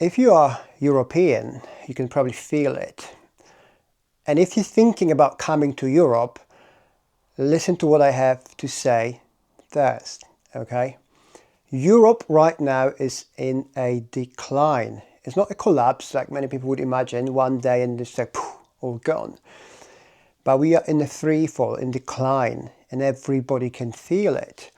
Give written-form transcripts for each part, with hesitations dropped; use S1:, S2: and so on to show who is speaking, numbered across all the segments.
S1: If you are European, you can probably feel it. And if you're thinking about coming to Europe, listen to what I have to say first, okay? Europe right now is in a decline. It's not a collapse like many people would imagine, one day and it's like, poof, all gone. But we are in a free fall, in decline, and everybody can feel it.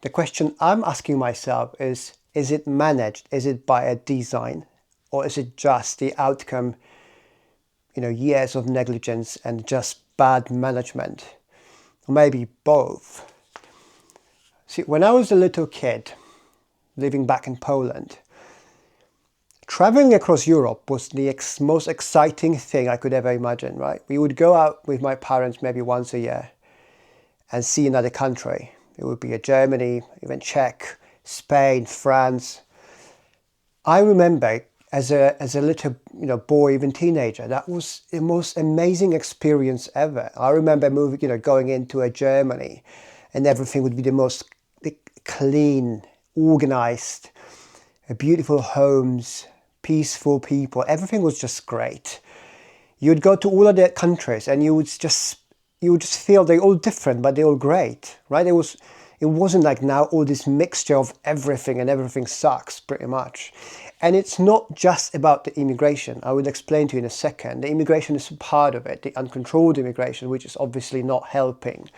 S1: The question I'm asking myself is it managed? Is it by a design? Or is it just the outcome, years of negligence and just bad management? Or maybe both. See, when I was a little kid, living back in Poland, traveling across Europe was the most exciting thing I could ever imagine, right? We would go out with my parents maybe once a year and see another country. It would be Germany, even Czech, Spain, France. I remember as a little boy, even teenager, that was the most amazing experience ever. I remember going into a Germany and everything would be the most clean, organized, beautiful homes, peaceful people. Everything was just great. You'd go to all of the countries and you would just feel they're all different, but they're all great, right? It wasn't like now all this mixture of everything and everything sucks pretty much. And it's not just about the immigration. I will explain to you in a second. The immigration is part of it, the uncontrolled immigration, which is obviously not helping.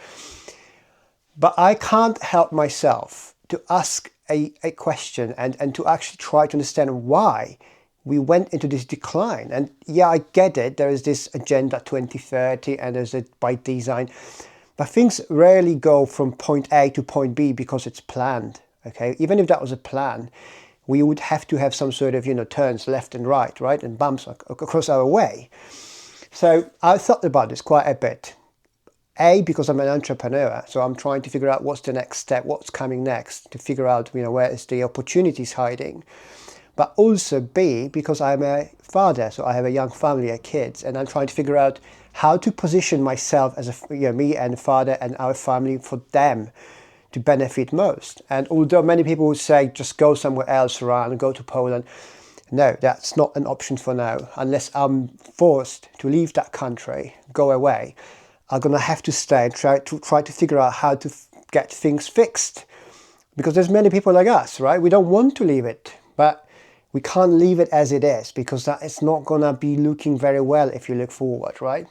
S1: But I can't help myself to ask a question and to actually try to understand why we went into this decline. And yeah, I get it. There is this Agenda 2030 and there's it by design. But things rarely go from point A to point B because it's planned. Okay, even if that was a plan, we would have to have some sort of turns left and right, and bumps across our way. So I thought about this quite a bit. A, because I'm an entrepreneur, so I'm trying to figure out what's the next step, what's coming next, to figure out where is the opportunities hiding. But also B, because I'm a father, so I have a young family, kids, and I'm trying to figure out how to position myself as me and father and our family for them to benefit most. And although many people would say just go somewhere else around, go to Poland, no, that's not an option for now. Unless I'm forced to leave that country, go away, I'm gonna have to stay and try to figure out how to get things fixed. Because there's many people like us, right? We don't want to leave it, but we can't leave it as it is because that is not gonna be looking very well if you look forward, right?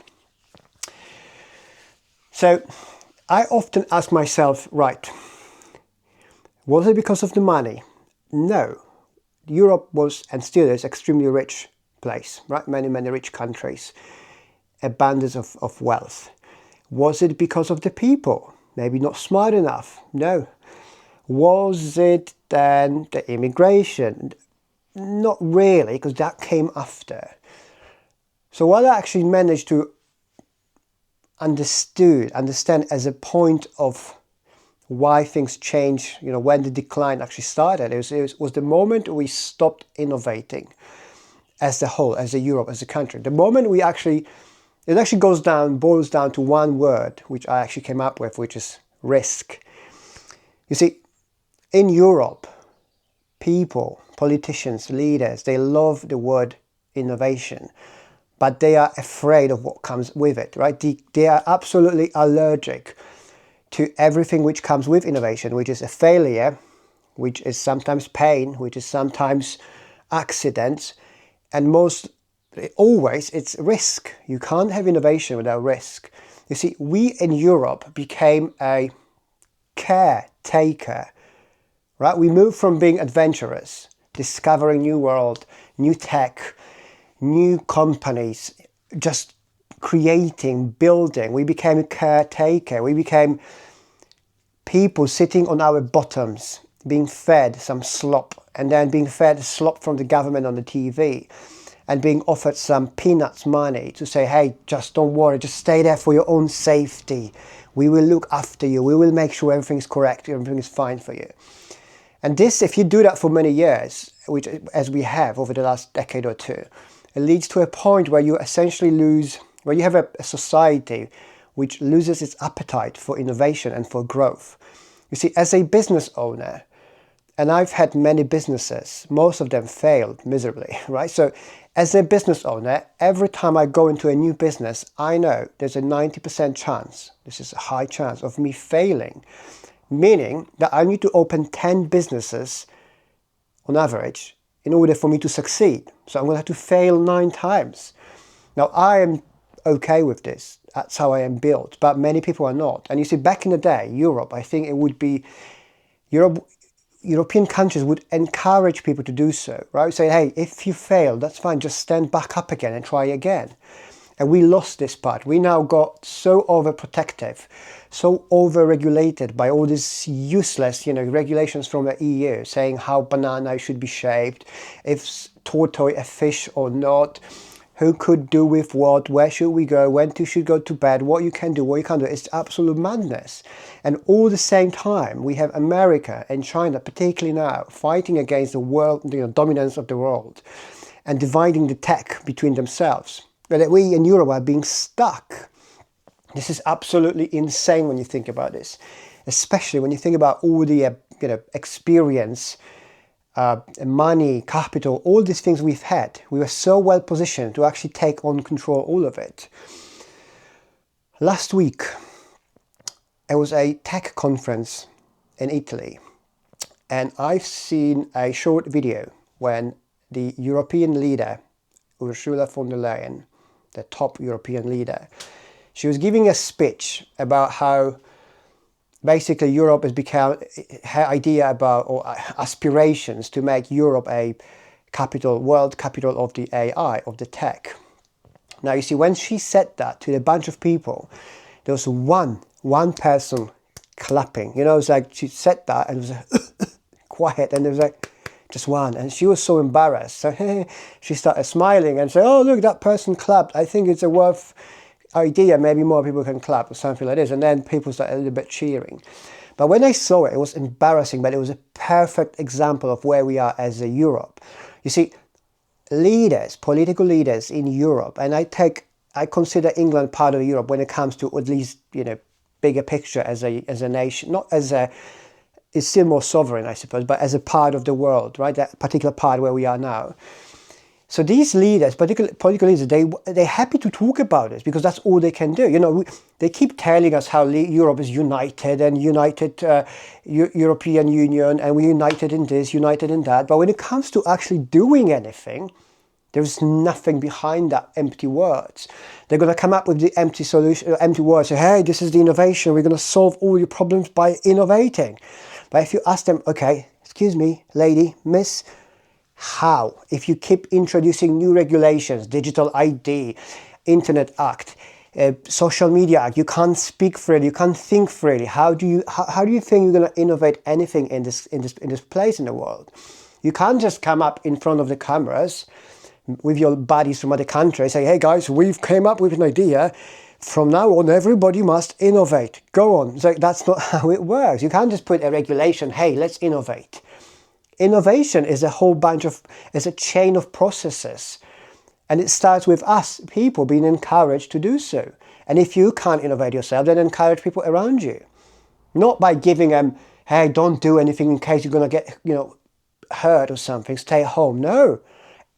S1: So I often ask myself, right, was it because of the money? No. Europe was and still is extremely rich place, right? Many, many rich countries, abundance of wealth. Was it because of the people? Maybe not smart enough? No. Was it then the immigration? Not really, because that came after. So what I actually managed to understand as a point of why things change, when the decline actually started, it was the moment we stopped innovating as the whole, as a Europe, as a country. The moment it actually boils down to one word, which I actually came up with, which is risk. You see, in Europe, people, politicians, leaders, they love the word innovation, but they are afraid of what comes with it, right? They are absolutely allergic to everything which comes with innovation, which is a failure, which is sometimes pain, which is sometimes accidents, and always it's risk. You can't have innovation without risk. You see, we in Europe became a caretaker, right? We moved from being adventurous, discovering new world, new tech, new companies, just creating, building. We became a caretaker. We became people sitting on our bottoms, being fed some slop, and then being fed slop from the government on the TV, and being offered some peanuts money to say, hey, just don't worry, just stay there for your own safety. We will look after you. We will make sure everything's correct, everything is fine for you. And this, if you do that for many years, which as we have over the last decade or two, it leads to a point where you essentially where you have a society which loses its appetite for innovation and for growth. You see, as a business owner, And I've had many businesses. Most of them failed miserably, right? So as a business owner, every time I go into a new business, I know there's a 90% chance, this is a high chance, of me failing. Meaning that I need to open 10 businesses on average in order for me to succeed. So I'm going to have to fail 9 times. Now, I am okay with this. That's how I am built. But many people are not. And you see, back in the day, Europe, I think it would be European countries would encourage people to do so, right? Say, hey, if you fail, that's fine. Just stand back up again and try again. And we lost this part. We now got so overprotective, so over-regulated by all these useless, regulations from the EU saying how banana should be shaped, if tortoise a fish or not, who could do with what, where should we go, when you should go to bed, what you can do, what you can't do. It's absolute madness. And all the same time, we have America and China, particularly now, fighting against the world, dominance of the world and dividing the tech between themselves. But we in Europe are being stuck. This is absolutely insane when you think about this, especially when you think about all the experience, money, capital, all these things we've had. We were so well positioned to actually take on control all of it. Last week, there was a tech conference in Italy, and I've seen a short video when the European leader, Ursula von der Leyen, the top European leader, she was giving a speech about how basically Europe has become, her idea about, or aspirations to make Europe a world capital of the AI, of the tech. Now you see, when she said that to a bunch of people, there was one person clapping. It's like she said that and it was like, quiet, and there was like just one, and she was so embarrassed. So she started smiling and said, "Oh, look, that person clapped. I think it's a worth idea. Maybe more people can clap," or something like this. And then people started a little bit cheering. But when I saw it, it was embarrassing, but it was a perfect example of where we are as a Europe. You see, leaders, political leaders in Europe, and I consider England part of Europe when it comes to at least, bigger picture as a nation, not as a, it's still more sovereign, I suppose, but as a part of the world, right? That particular part where we are now. So these leaders, particularly political leaders, they're happy to talk about this because that's all they can do. They keep telling us how Europe is united and united European Union, and we're united in this, united in that. But when it comes to actually doing anything, there's nothing behind that empty words. They're going to come up with the empty solution, empty words. Say, hey, this is the innovation. We're going to solve all your problems by innovating. But if you ask them, okay, excuse me, lady, miss, how? If you keep introducing new regulations, digital ID, Internet Act, social media act, you can't speak freely, you can't think freely. How do you think you're going to innovate anything in this place in the world? You can't just come up in front of the cameras with your buddies from other countries, say, hey guys, we've came up with an idea. From now on, everybody must innovate. Go on. So that's not how it works. You can't just put a regulation, hey, let's innovate. Innovation is is a chain of processes. And it starts with us, people, being encouraged to do so. And if you can't innovate yourself, then encourage people around you. Not by giving them, hey, don't do anything in case you're going to get, hurt or something, stay home. No,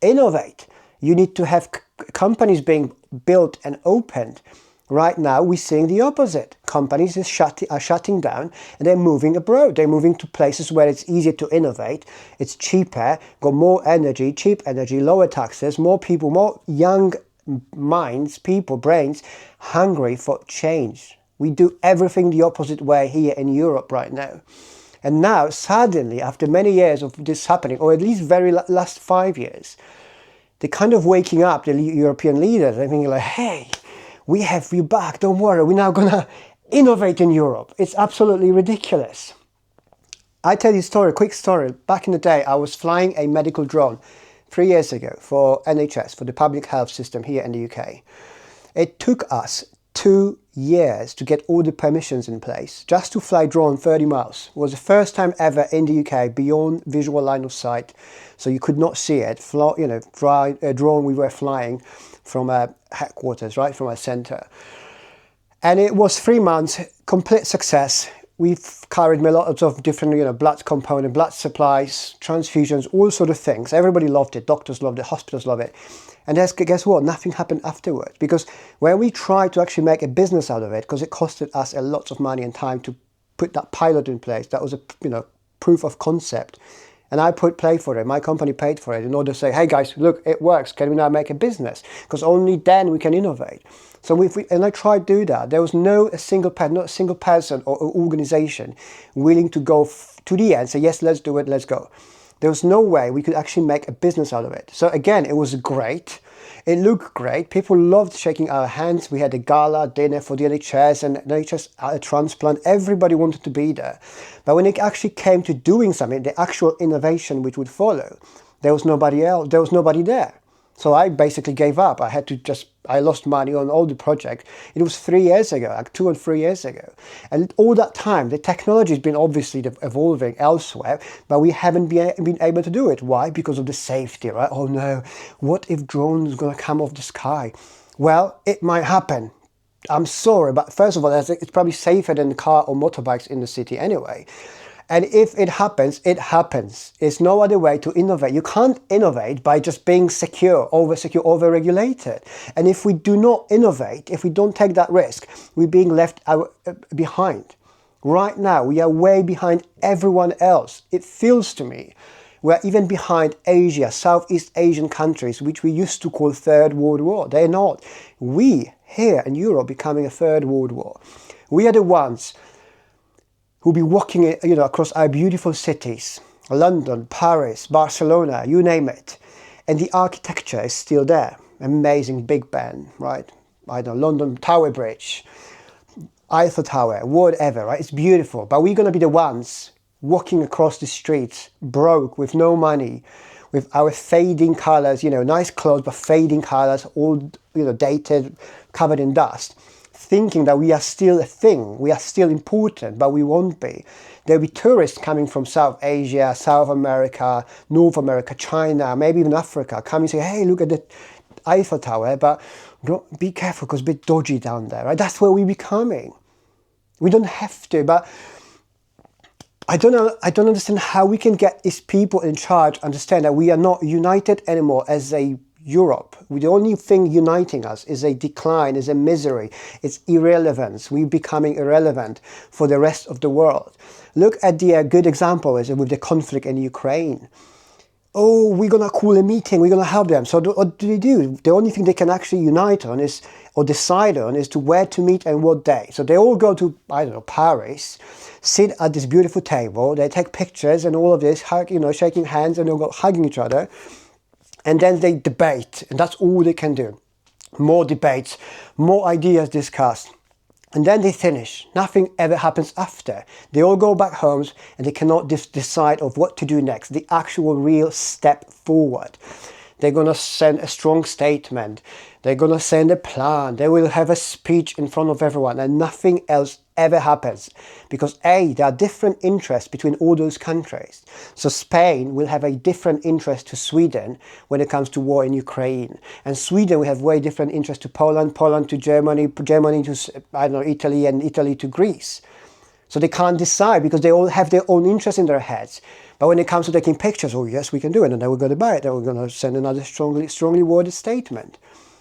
S1: innovate. You need to have companies being built and opened. Right now, we're seeing the opposite. Companies are shutting down and they're moving abroad. They're moving to places where it's easier to innovate. It's cheaper, got more energy, cheap energy, lower taxes, more people, more young minds, people, brains, hungry for change. We do everything the opposite way here in Europe right now. And now, suddenly, after many years of this happening, or at least very last 5 years, they're kind of waking up, the European leaders, and thinking like, hey, we have you back, don't worry, we're now going to innovate in Europe. It's absolutely ridiculous. I tell you a quick story. Back in the day, I was flying a medical drone 3 years ago for NHS, for the public health system here in the UK. It took us 2 years to get all the permissions in place just to fly drone 30 miles. It was the first time ever in the UK beyond visual line of sight, so you could not see it. Drone we were flying from a headquarters, right, from a center. And it was 3 months, complete success. we've carried lots of different, blood component, blood supplies, transfusions, all sort of things. Everybody loved it. Doctors loved it. Hospitals loved it. And guess what? Nothing happened afterwards. Because when we tried to actually make a business out of it, because it costed us a lot of money and time to put that pilot in place, that was a proof of concept. And I paid for it. My company paid for it in order to say, hey guys, look, it works. Can we now make a business? Because only then we can innovate. So and I tried to do that. There was not a single person or organization willing to go to the end, say, yes, let's do it, let's go. There was no way we could actually make a business out of it. So again, it was great. It looked great. People loved shaking our hands. We had a gala dinner for the NHS and NHS transplant. Everybody wanted to be there. But when it actually came to doing something, the actual innovation which would follow, there was nobody else. There was nobody there. So I basically gave up. I lost money on all the project. It was 3 years ago, like 2 or 3 years ago. And all that time, the technology has been obviously evolving elsewhere, but we haven't been able to do it. Why? Because of the safety, right? Oh no, what if drones are going to come off the sky? Well, it might happen. I'm sorry, but first of all, it's probably safer than car or motorbikes in the city anyway. And if it happens, it happens. There's no other way to innovate. You can't innovate by just being over-regulated. And if we do not innovate, if we don't take that risk, we're being left behind. Right now, we are way behind everyone else. It feels to me we're even behind Asia, Southeast Asian countries, which we used to call Third World War. They're not. We, here in Europe, becoming a Third World War. We are the ones who'll be walking, across our beautiful cities, London, Paris, Barcelona, you name it. And the architecture is still there. Amazing Big Ben, right? I don't know, London Tower Bridge, Eiffel Tower, whatever, right? It's beautiful. But we're going to be the ones walking across the streets, broke, with no money, with our fading colors, nice clothes, but fading colors, all, dated, covered in dust, thinking that we are still a thing, we are still important, but we won't be. There'll be tourists coming from South Asia, South America, North America, China, maybe even Africa, coming and say, hey, look at the Eiffel Tower, but be careful because it's a bit dodgy down there, right? That's where we're becoming. We don't have to, but I don't understand how we can get these people in charge understand that we are not united anymore as a Europe. The only thing uniting us is a decline, is a misery, it's irrelevance. We're becoming irrelevant for the rest of the world. Look at the good example is with the conflict in Ukraine. Oh, we're going to call a meeting, we're going to help them. So what do they do? The only thing they can actually unite on is, or decide on, is to where to meet and what day. So they all go to, Paris, sit at this beautiful table, they take pictures and all of this, shaking hands and they'll go hugging each other. And then they debate, and that's all they can do. More debates, more ideas discussed. And then they finish. Nothing ever happens after. They all go back homes and they cannot decide of what to do next, the actual real step forward. They're going to send a strong statement. They're going to send a plan. They will have a speech in front of everyone and nothing else ever happens. Because there are different interests between all those countries. So Spain will have a different interest to Sweden when it comes to war in Ukraine. And Sweden will have way different interest to Poland, Poland to Germany, Germany to, Italy, and Italy to Greece. So they can't decide because they all have their own interests in their heads. But when it comes to taking pictures, oh yes, we can do it, and then we're going to buy it, then we're going to send another strongly worded statement.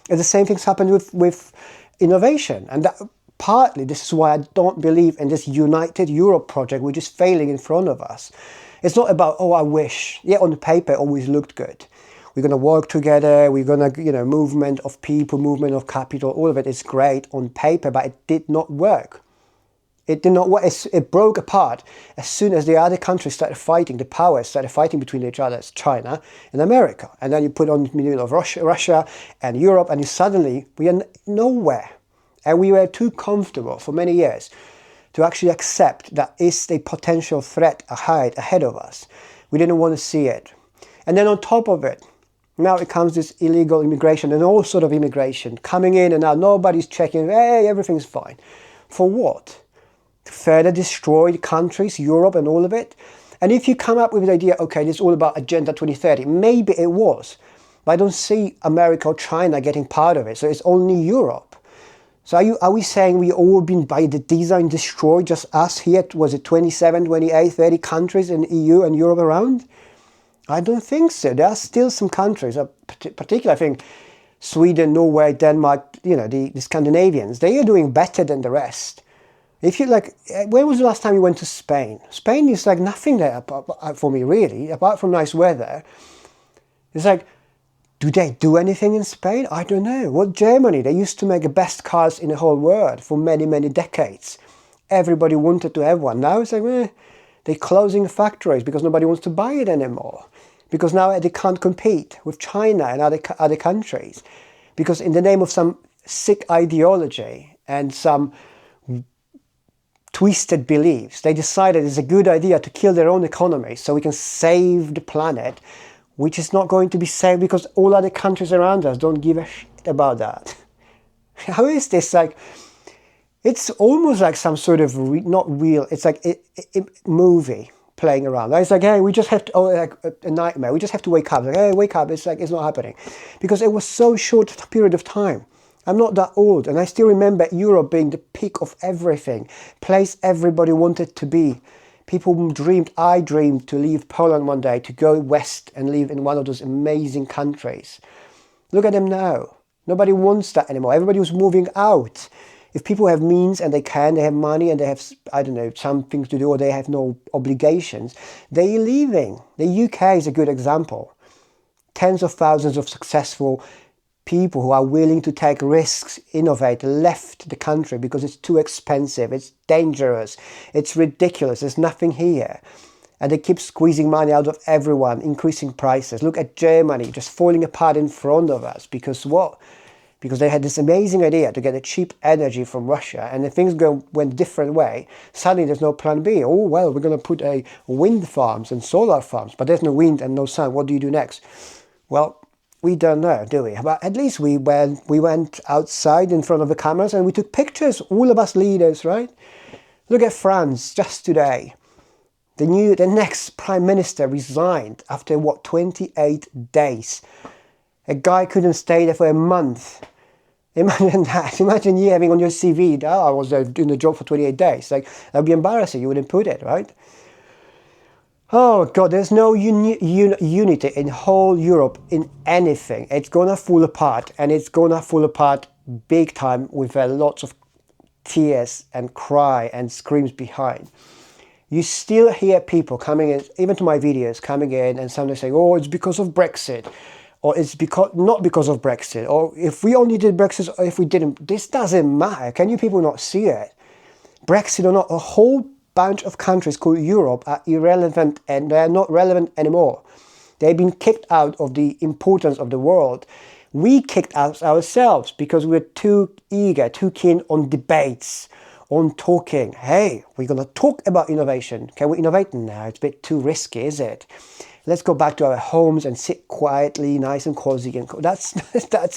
S1: And the same thing's happened with innovation. And that, partly, this is why I don't believe in this United Europe project, which is failing in front of us. It's not about, oh, I wish. Yeah, on the paper, it always looked good. We're going to work together, we're going to, movement of people, movement of capital, all of it is great on paper, but it did not work. It did not work. It broke apart as soon as the other countries started fighting, the powers started fighting between each other, China and America. And then you put on the middle of Russia and Europe, and suddenly we are nowhere. And we were too comfortable for many years to actually accept that is a potential threat ahead of us. We didn't want to see it. And then on top of it, now it comes this illegal immigration and all sort of immigration coming in, and now nobody's checking, hey, everything's fine. For what? To further destroy the countries, Europe and all of it? And if you come up with the idea, okay, this is all about Agenda 2030, maybe it was, but I don't see America or China getting part of it, so it's only Europe. So are we saying we all been by the design destroyed, just us here? Was it 27, 28, 30 countries in EU and Europe around? I don't think so. There are still some countries, particularly I think Sweden, Norway, Denmark, the Scandinavians, they are doing better than the rest. If you when was the last time you went to Spain? Spain is like nothing there for me really, apart from nice weather. It's like, do they do anything in Spain? I don't know. Well, Germany, they used to make the best cars in the whole world for many, many decades. Everybody wanted to have one. Now it's like, they're closing factories because nobody wants to buy it anymore. Because now they can't compete with China and other countries. Because in the name of some sick ideology and some twisted beliefs, they decided it's a good idea to kill their own economy so we can save the planet, which is not going to be saved because all other countries around us don't give a shit about that. How is this like? It's almost like some sort of not real. It's like a movie playing around. It's like, hey, we just have to, like a nightmare. We just have to wake up. Like, hey, wake up. It's like it's not happening because it was so short a period of time. I'm not that old, and I still remember Europe being the peak of everything, place everybody wanted to be. People dreamed, I dreamed to leave Poland one day, to go west and live in one of those amazing countries. Look at them now. Nobody wants that anymore. Everybody was moving out. If people have means and they have money and they have, I don't know, something to do or they have no obligations, they're leaving. The UK is a good example. Tens of thousands of successful people who are willing to take risks, innovate, left the country because it's too expensive, it's dangerous, it's ridiculous, there's nothing here. And they keep squeezing money out of everyone, increasing prices. Look at Germany just falling apart in front of us because what? Because they had this amazing idea to get a cheap energy from Russia, and if things went a different way, suddenly there's no plan B. Oh, well, we're going to put wind farms and solar farms, but there's no wind and no sun. What do you do next? Well, we don't know, do we? But at least we went outside in front of the cameras and we took pictures, all of us leaders, right? Look at France just today. The next prime minister resigned after, 28 days. A guy couldn't stay there for a month. Imagine that. Imagine you having on your CV, I was doing the job for 28 days. Like, that would be embarrassing. You wouldn't put it, right? Oh God, there's no unity in whole Europe in anything. It's gonna fall apart, and it's gonna fall apart big time with lots of tears and cry and screams behind. You still hear people coming in, even to my videos, coming in and sometimes saying, oh, it's because of Brexit, or it's not because of Brexit, or if we only did Brexit, or if we didn't, this doesn't matter. Can you people not see it? Brexit or not, a whole bunch of countries called Europe are irrelevant, and they're not relevant anymore. They've been kicked out of the importance of the world. We kicked out ourselves because we're too eager, too keen on debates, on talking. Hey, we're going to talk about innovation. Can we innovate? No, it's a bit too risky, is it? Let's go back to our homes and sit quietly, nice and cozy. And that's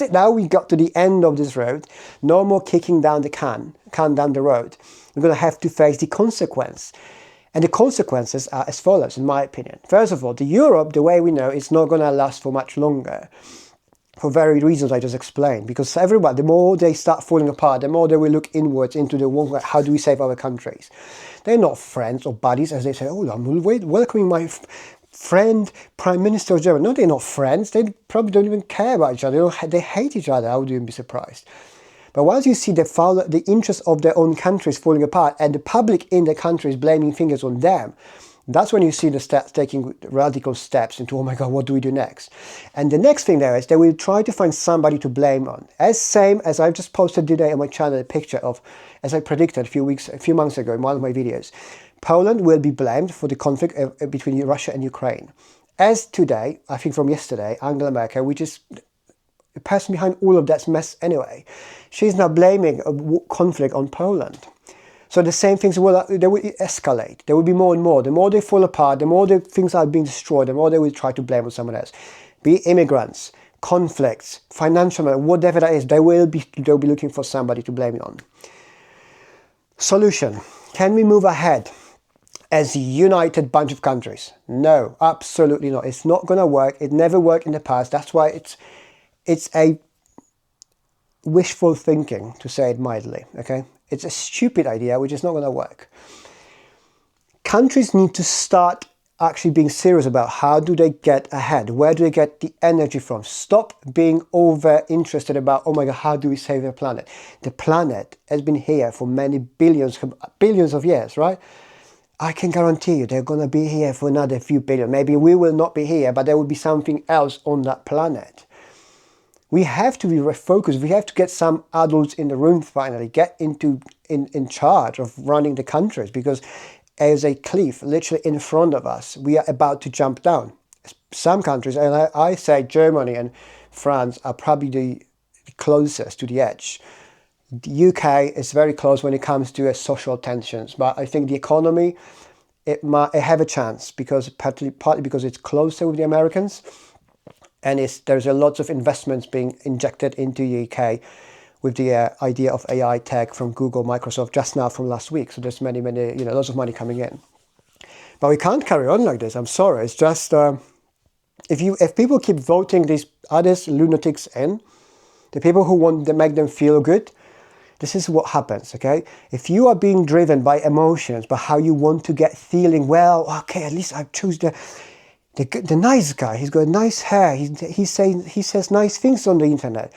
S1: it. Now we got to the end of this road. No more kicking down the can down the road. We're going to have to face the consequence. And the consequences are as follows, in my opinion. First of all, the Europe, the way we know, it's not going to last for much longer. For very reasons I just explained. Because everybody, the more they start falling apart, the more they will look inwards into how do we save our countries. They're not friends or buddies, as they say, oh, I'm welcoming my friend, Prime Minister of Germany. No, they're not friends. They probably don't even care about each other. They hate each other. I would even be surprised. But once you see the interests of their own countries falling apart and the public in their countries blaming fingers on them, that's when you see the stats taking radical steps into, oh my God, what do we do next? And the next thing there is they will try to find somebody to blame on. Same as I've just posted today on my channel a picture of, as I predicted a few months ago in one of my videos, Poland will be blamed for the conflict between Russia and Ukraine. As today, I think from yesterday, Angela Merkel, which is the person behind all of that mess anyway, she's now blaming a conflict on Poland. So the same things will escalate. There will be more and more. The more they fall apart, the more the things are being destroyed, the more they will try to blame on someone else. Be it immigrants, conflicts, financial, whatever that is, they will be looking for somebody to blame it on. Solution. Can we move ahead as a united bunch of countries? No, absolutely not. It's not going to work. It never worked in the past. That's why it's wishful thinking, to say it mildly, okay? It's a stupid idea which is not going to work. Countries need to start actually being serious about how do they get ahead, where do they get the energy from. Stop being over interested about, oh my god, how do we save the planet. The planet has been here for many billions of years, right? I can guarantee you they're going to be here for another few billion. Maybe we will not be here, but there will be something else on that planet. We have to be refocused. We have to get some adults in the room finally, get in charge of running the countries, because as a cliff literally in front of us, we are about to jump down. Some countries, and I say Germany and France are probably the closest to the edge. The UK is very close when it comes to social tensions, but I think the economy, it might have a chance, because partly because it's closer with the Americans, and there's a lot of investments being injected into the UK with the idea of AI tech from Google, Microsoft, just now from last week. So there's many, lots of money coming in. But we can't carry on like this. I'm sorry. It's just, if people keep voting these others lunatics in, the people who want to make them feel good, this is what happens, okay? If you are being driven by emotions, by how you want to get feeling, well, okay, at least I choose the nice guy. He's got nice hair. He says nice things on the internet,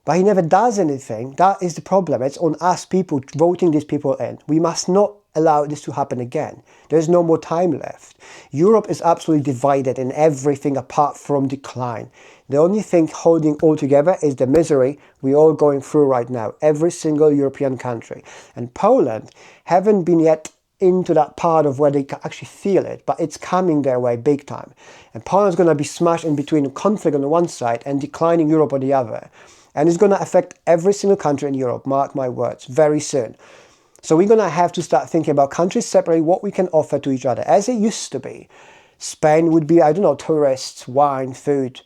S1: but he never does anything. That is the problem. It's on us people voting these people in. We must not allow this to happen again. There's no more time left. Europe is absolutely divided in everything apart from decline. The only thing holding all together is the misery we're all going through right now. Every single European country. And Poland haven't been yet into that part of where they can actually feel it, but it's coming their way big time. And Poland's going to be smashed in between conflict on the one side and declining Europe on the other. And it's going to affect every single country in Europe, mark my words, very soon. So we're going to have to start thinking about countries separately, what we can offer to each other. As it used to be, Spain would be, I don't know, tourists, wine, food.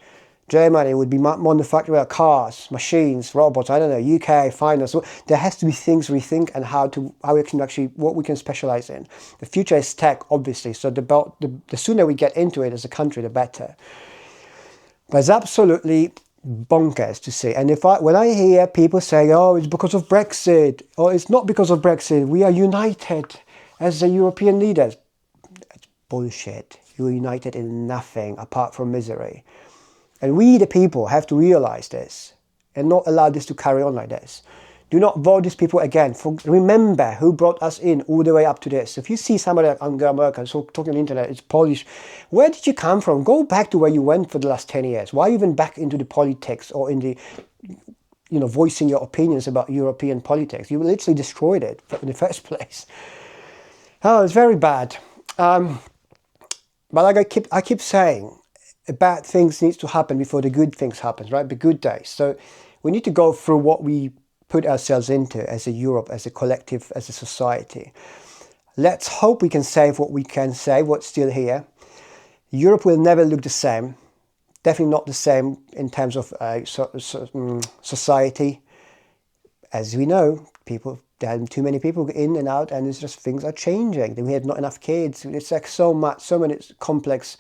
S1: Germany would be manufacturing cars, machines, robots, I don't know, UK, finance. So there has to be things we think and how we can actually, what we can specialize in. The future is tech, obviously. So the sooner we get into it as a country, the better. But it's absolutely bonkers to see. And when I hear people say, oh, it's because of Brexit, or it's not because of Brexit, we are united as the European leaders. That's bullshit. You're united in nothing apart from misery. And we, the people, have to realize this and not allow this to carry on like this. Do not vote these people again. Remember who brought us in all the way up to this. If you see somebody like Angela Merkel talking on the internet, it's Polish. Where did you come from? Go back to where you went for the last 10 years. Why even back into the politics or in the, voicing your opinions about European politics? You literally destroyed it in the first place. Oh, it's very bad. But like I keep saying, bad things needs to happen before the good things happen, right? The good days. So we need to go through what we put ourselves into as a Europe, as a collective, as a society. Let's hope we can save what we can save, what's still here. Europe will never look the same. Definitely not the same in terms of society. As we know, there are too many people in and out, and it's just things are changing. We have not enough kids. It's like so many complex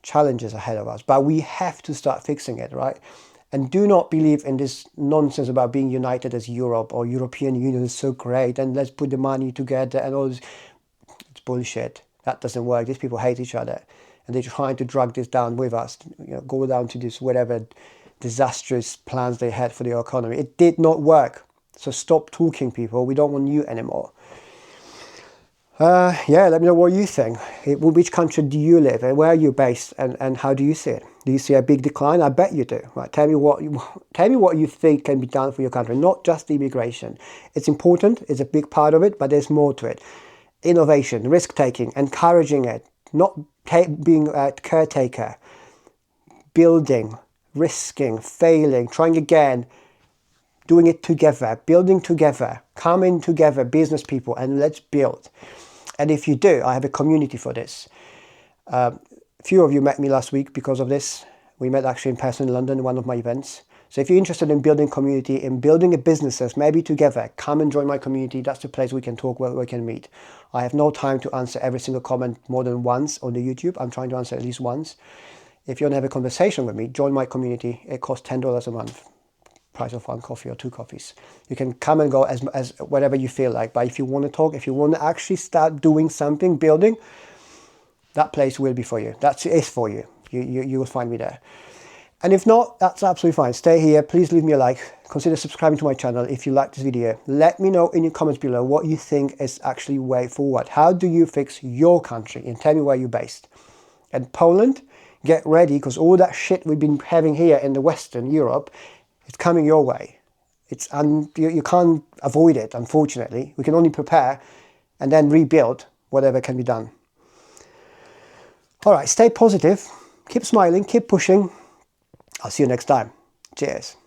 S1: challenges ahead of us, but we have to start fixing it, right? And do not believe in this nonsense about being united as Europe or European Union is so great and let's put the money together and all this. It's bullshit. That doesn't work. These people hate each other and they're trying to drag this down with us, go down to this whatever disastrous plans they had for the economy. It did not work. So stop talking, people. We don't want you anymore. Let me know what you think. Which country do you live in? Where are you based, and how do you see it? Do you see a big decline? I bet you do. Right? Tell me what you think can be done for your country, not just immigration. It's important. It's a big part of it, but there's more to it. Innovation, risk taking, encouraging it, not being a caretaker, building, risking, failing, trying again. Doing it together, building together, coming together, business people, and let's build. And if you do, I have a community for this. A few of you met me last week because of this. We met actually in person in London, one of my events. So if you're interested in building community, in building a businesses, maybe together, come and join my community. That's the place we can talk, where we can meet. I have no time to answer every single comment more than once on the YouTube. I'm trying to answer at least once. If you want to have a conversation with me, join my community. It costs $10 a month. price of one coffee or two coffees. You can come and go as whatever you feel like. But if you want to talk, if you want to actually start doing something, building, that place will be for you. That is for you. You will find me there. And if not, that's absolutely fine. Stay here. Please leave me a like. Consider subscribing to my channel if you like this video. Let me know in your comments below what you think is actually way forward. How do you fix your country? And tell me where you're based. And Poland, get ready, because all that shit we've been having here in the Western Europe, it's coming your way. You can't avoid it, unfortunately. We can only prepare and then rebuild whatever can be done. All right, stay positive. Keep smiling. Keep pushing. I'll see you next time. Cheers.